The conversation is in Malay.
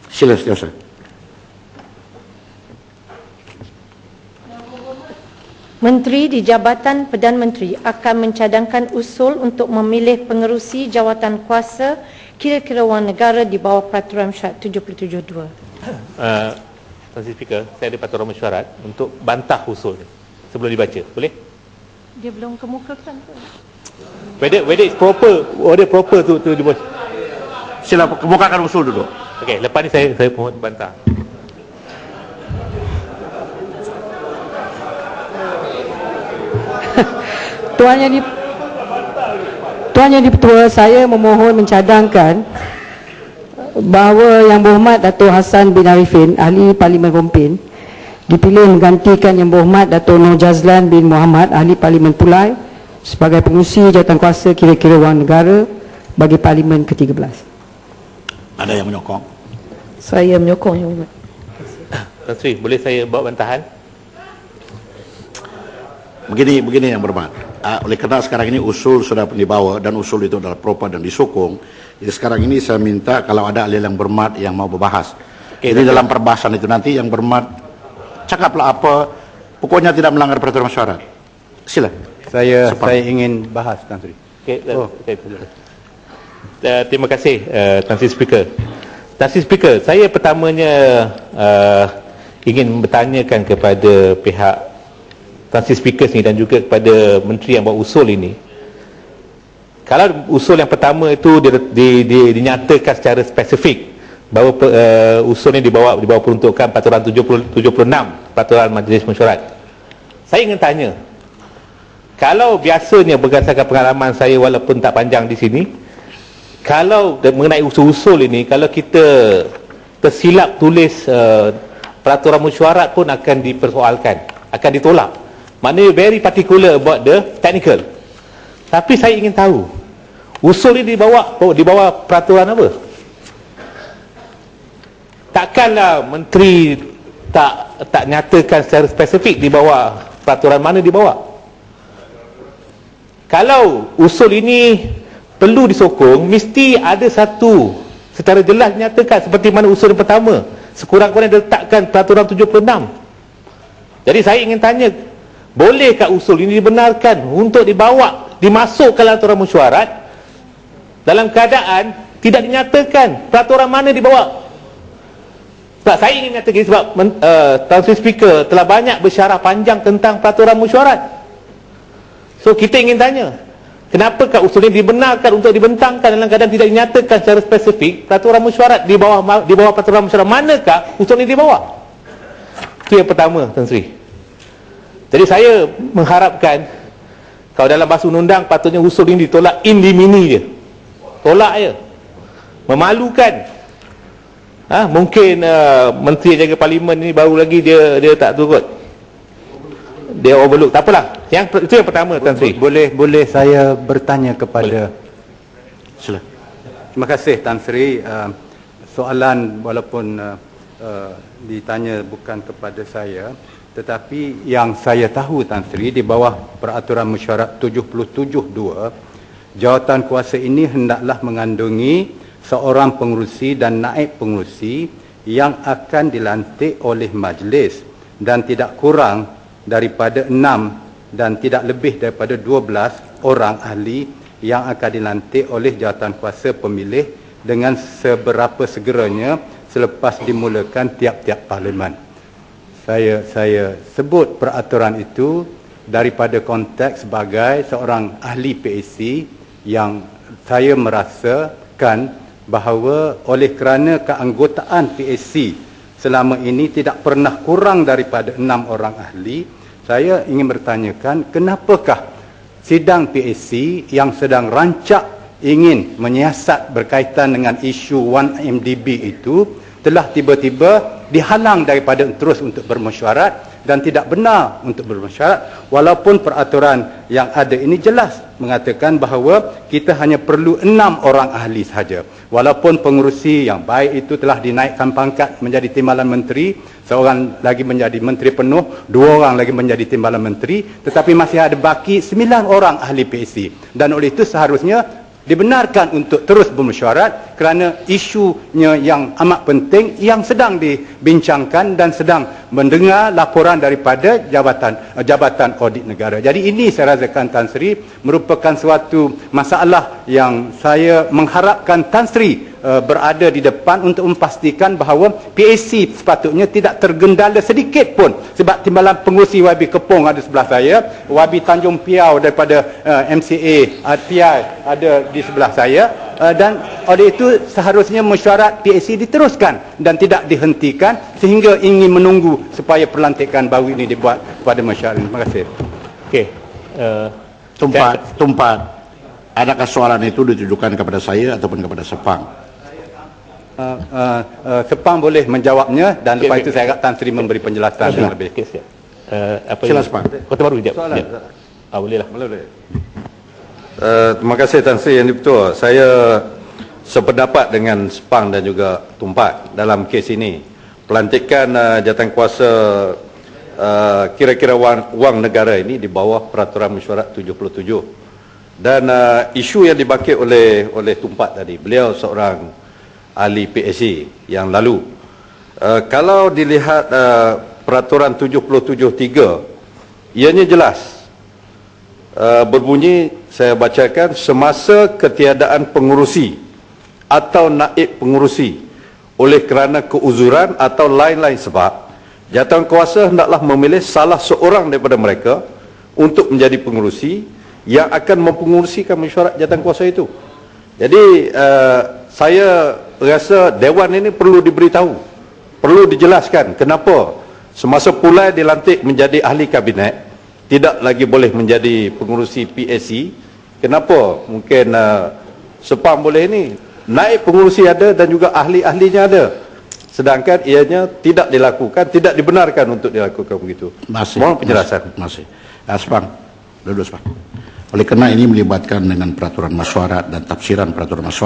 Sila setiausaha. Menteri di Jabatan Perdana Menteri akan mencadangkan usul untuk memilih pengerusi jawatan kuasa kira-kira wang negara di bawah Peraturan Mesyuarat 77.2. Tuan Speaker, saya ada peraturan mesyuarat untuk bantah usul ni sebelum dibaca. Boleh? Dia belum kemukakan ke? Whether it's proper to dibaca. Sila kemukakan usul dulu. Okey, lepas ni saya mohon bantah. Tuan Yang Di-Pertua, saya memohon mencadangkan bahawa Yang Berhormat Dato' Hassan bin Arifin, Ahli Parlimen Rompin, dipilih menggantikan Yang Berhormat Dato' Nur Jazlan bin Muhammad, Ahli Parlimen Pulai, sebagai pengurusi jawatan kuasa kira-kira wang negara bagi Parlimen ke-13. Ada yang menyokong? Saya menyokong, Yang Berhormat. Tuan Sri, boleh saya bawa bantahan? Begini Yang Berhormat. Oleh kerana sekarang ini usul sudah dibawa dan usul itu adalah proper dan disokong, jadi sekarang ini saya minta kalau ada ahli Yang Berhormat yang mau berbahas. Jadi dalam perbahasan itu nanti Yang Berhormat cakaplah apa, pokoknya tidak melanggar peraturan mesyuarat. Sila. Saya ingin bahas, Tan Sri. Terima kasih Tan Sri Speaker. Tan Sri Speaker, saya pertamanya ingin bertanyakan kepada pihak Tan Sri Speaker ni dan juga kepada menteri yang buat usul ini. Kalau usul yang pertama itu dinyatakan secara spesifik bahawa usul ini dibawa peruntukan peraturan 76 peraturan Majlis Mesyuarat. Saya ingin tanya, kalau biasanya berdasarkan pengalaman saya walaupun tak panjang di sini, kalau mengenai usul-usul ini, kalau kita tersilap tulis peraturan mesyuarat pun akan dipersoalkan, akan ditolak. Maknanya very particular about the technical. Tapi saya ingin tahu, usul ini dibawa peraturan apa? Takkanlah menteri tak nyatakan secara spesifik dibawa peraturan mana dibawa? Kalau usul ini perlu disokong, mesti ada satu secara jelas dinyatakan seperti mana usul yang pertama, sekurang-kurangnya diletakkan peraturan 76. Jadi saya ingin tanya, bolehkah usul ini dibenarkan untuk dimasukkan dalam peraturan mesyuarat dalam keadaan tidak dinyatakan peraturan mana dibawa? Sebab saya ingin nyatakan sebab Tuan Sri Speaker telah banyak bersyarah panjang tentang peraturan mesyuarat. So kita ingin tanya, kenapakah usul ini dibenarkan untuk dibentangkan dalam keadaan tidak dinyatakan secara spesifik peraturan mesyuarat di bawah peraturan mesyuarat? Manakah usul ini dibawa? Itu yang pertama, Tan Sri. Jadi saya mengharapkan kalau dalam bahasa undang-undang patutnya usul ini ditolak in dimini je. Tolak je. Memalukan. Mungkin menteri yang jaga parlimen ni baru lagi dia tak turut. Dia overlook. Tak apalah. Itu yang pertama, Tan Sri. Boleh saya bertanya kepada... Sila. Terima kasih, Tan Sri. Soalan walaupun ditanya bukan kepada saya, tetapi yang saya tahu, Tan Sri, di bawah peraturan mesyuarat 77.2, jawatan kuasa ini hendaklah mengandungi seorang pengerusi dan naib pengerusi yang akan dilantik oleh majlis dan tidak kurang daripada 6 dan tidak lebih daripada 12 orang ahli yang akan dilantik oleh jawatan kuasa pemilih dengan seberapa segeranya selepas dimulakan tiap-tiap parlimen. Saya sebut peraturan itu daripada konteks sebagai seorang ahli PAC yang saya merasakan bahawa oleh kerana keanggotaan PAC selama ini tidak pernah kurang daripada 6 orang ahli, saya ingin bertanyakan kenapakah sidang PAC yang sedang rancak ingin menyiasat berkaitan dengan isu 1MDB itu telah tiba-tiba dihalang daripada terus untuk bermesyuarat dan tidak benar untuk bermesyuarat, walaupun peraturan yang ada ini jelas mengatakan bahawa kita hanya perlu 6 orang ahli sahaja. Walaupun pengerusi yang baik itu telah dinaikkan pangkat menjadi timbalan menteri, seorang lagi menjadi menteri penuh, 2 orang lagi menjadi timbalan menteri, tetapi masih ada baki 9 orang ahli PAC. Dan oleh itu seharusnya dibenarkan untuk terus bermesyuarat kerana isunya yang amat penting yang sedang dibincangkan dan sedang mendengar laporan daripada Jabatan Audit Negara. Jadi ini saya rasakan Tan Sri merupakan suatu masalah yang saya mengharapkan Tan Sri berada di depan untuk memastikan bahawa PAC sepatutnya tidak tergendala sedikit pun, sebab timbalan pengurusi YB Kepong ada sebelah saya, YB Tanjung Piau daripada MCA PI ada di sebelah saya, dan oleh itu seharusnya mesyuarat PAC diteruskan dan tidak dihentikan sehingga ingin menunggu supaya pelantikan baru ini dibuat pada masyarakat. Terima kasih. Okey. Tumpat. Adakah soalan itu ditujukan kepada saya ataupun kepada Sepang? Sepang boleh menjawabnya dan lepas itu saya agak Tan Sri memberi penjelasan yang lebih. Okey, siap. Apa Sila, yang- Sepang. Kota Baru jawab. Soalan. Ya. Boleh lah. Boleh. Terima kasih Tan Sri, yang betul. Saya sependapat dengan Sepang dan juga Tumpat dalam kes ini. Pelantikan jawatankuasa kira-kira wang negara ini di bawah Peraturan Mesyuarat 77. Dan isu yang dibangkit oleh Tumpat tadi, beliau seorang ahli PSC yang lalu. Kalau dilihat Peraturan 77.3, ianya jelas. Berbunyi, saya bacakan, semasa ketiadaan pengurusi atau naib pengurusi oleh kerana keuzuran atau lain-lain sebab, jawatankuasa hendaklah memilih salah seorang daripada mereka untuk menjadi pengurusi yang akan mempengurusikan mesyuarat jawatankuasa itu. Jadi saya rasa Dewan ini perlu diberitahu, perlu dijelaskan kenapa semasa Pulai dilantik menjadi ahli kabinet tidak lagi boleh menjadi pengurusi PSC. Kenapa? Mungkin Sepang boleh ini, naib pengurusi ada dan juga ahli-ahlinya ada, sedangkan ianya tidak dilakukan, tidak dibenarkan untuk dilakukan begitu. Mohon penjelasan. Masih. Sepang, duduk Sepang. Oleh kerana ini melibatkan dengan peraturan mesyuarat dan tafsiran peraturan mesyuarat,